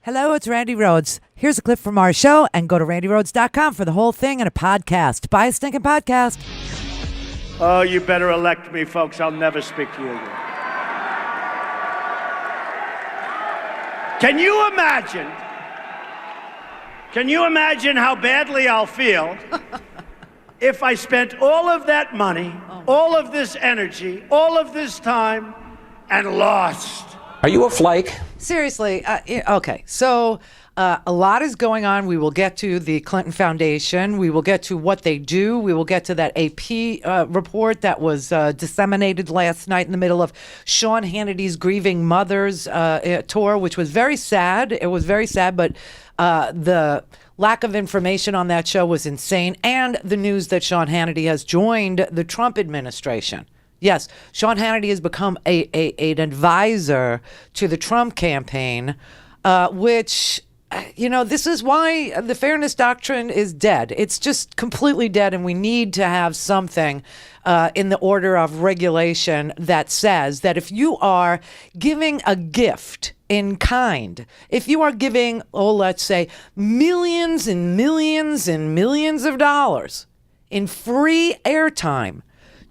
Hello, it's Randi Rhodes. Here's a clip from our show, and go to randirhodes.com for the whole thing and a podcast. Buy a stinking podcast. Oh, you better elect me, folks. I'll never speak to you again. Can you imagine? Can you imagine how badly I'll feel if I spent all of that money, all of this energy, all of this time, and lost? Are you a flake? Seriously, okay. So a lot is going on. We will get to the Clinton Foundation. We will get to what they do. We will get to that AP report that was disseminated last night in the middle of Sean Hannity's Grieving Mothers tour, which was very sad. It was very sad, but the lack of information on that show was insane. And the news that Sean Hannity has joined the Trump administration. Yes, Sean Hannity has become an advisor to the Trump campaign, which, this is why the fairness doctrine is dead. It's just completely dead, and we need to have something in the order of regulation that says that if you are giving a gift in kind, if you are giving, let's say, millions and millions and millions of dollars in free airtime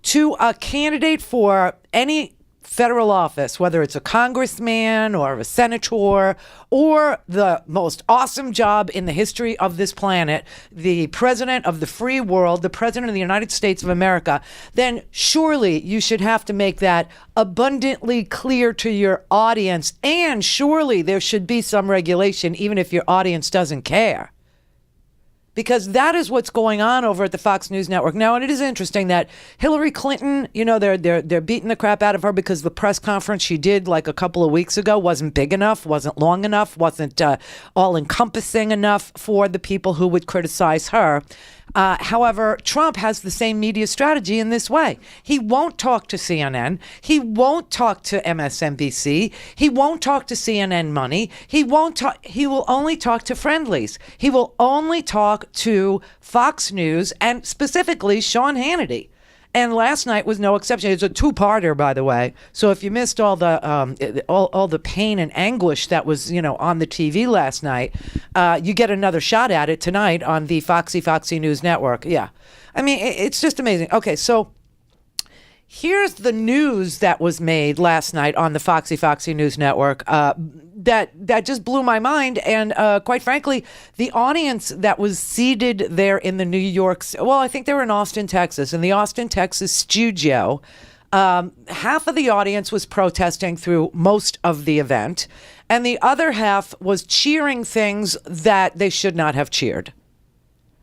to a candidate for any federal office, whether it's a congressman or a senator or the most awesome job in the history of this planet, the president of the free world, the president of the United States of America, then surely you should have to make that abundantly clear to your audience. And surely there should be some regulation, even if your audience doesn't care. Because that is what's going on over at the Fox News Network now. And it is interesting that Hillary Clinton, they're beating the crap out of her because the press conference she did like a couple of weeks ago wasn't big enough, wasn't long enough, wasn't all-encompassing enough for the people who would criticize her. However, Trump has the same media strategy in this way. He won't talk to CNN. He won't talk to MSNBC. He won't talk to CNN Money. He will only talk to friendlies. He will only talk to Fox News and specifically Sean Hannity. And last night was no exception. It's a two-parter, by the way. So if you missed all the pain and anguish that was, on the TV last night, you get another shot at it tonight on the Foxy News Network. Yeah, I mean, it's just amazing. Okay, so here's the news that was made last night on the Foxy News Network that just blew my mind. And quite frankly, the audience that was seated there in the New York, I think they were in Austin, Texas, in the Austin, Texas studio, half of the audience was protesting through most of the event, and the other half was cheering things that they should not have cheered.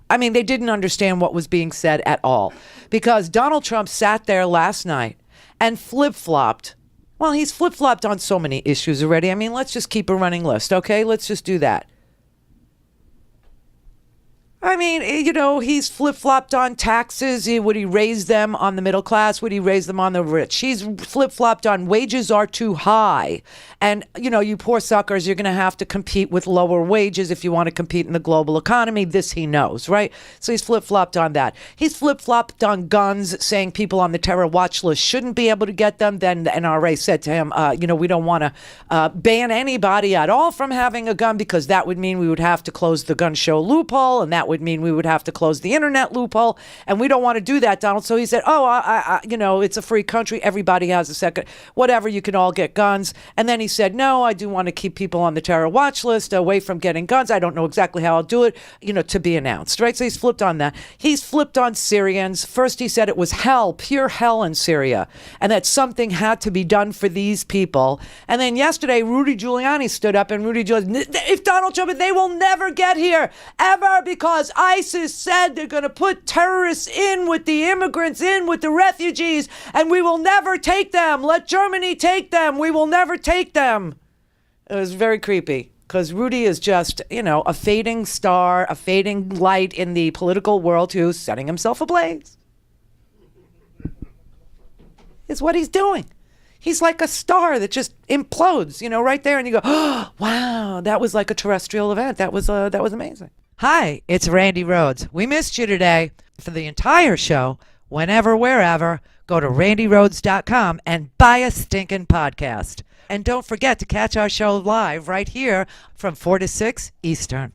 I mean, they didn't understand what was being said at all, because Donald Trump sat there last night and flip-flopped. Well, he's flip-flopped on so many issues already. I mean, let's just keep a running list, okay? Let's just do that. I mean, he's flip-flopped on taxes. Would he raise them on the middle class? Would he raise them on the rich? He's flip-flopped on wages are too high. And, you poor suckers, you're going to have to compete with lower wages if you want to compete in the global economy. This he knows, right? So he's flip-flopped on that. He's flip-flopped on guns, saying people on the terror watch list shouldn't be able to get them. Then the NRA said to him, we don't want to ban anybody at all from having a gun, because that would mean we would have to close the gun show loophole, and that would mean we would have to close the internet loophole, and we don't want to do that, Donald. So he said, it's a free country. Everybody has a second, whatever, you can all get guns. And then he said, no, I do want to keep people on the terror watch list away from getting guns. I don't know exactly how I'll do it, to be announced, right? So he's flipped on that. He's flipped on Syrians. First he said it was hell, pure hell in Syria, and that something had to be done for these people. And then yesterday, Rudy Giuliani stood up, and Rudy Giuliani, if Donald Trump, they will never get here, ever, because ISIS said they're going to put terrorists in with the immigrants, in with the refugees, and we will never take them. Let Germany take them. We will never take them. It was very creepy, because Rudy is just, a fading star, a fading light in the political world who's setting himself ablaze. Is what he's doing. He's like a star that just implodes, right there, and you go, oh, wow, that was like a terrestrial event. That was amazing. Hi, it's Randi Rhodes. We missed you today. For the entire show, whenever, wherever, go to randirhodes.com and buy a stinking podcast. And don't forget to catch our show live right here from 4 to 6 Eastern.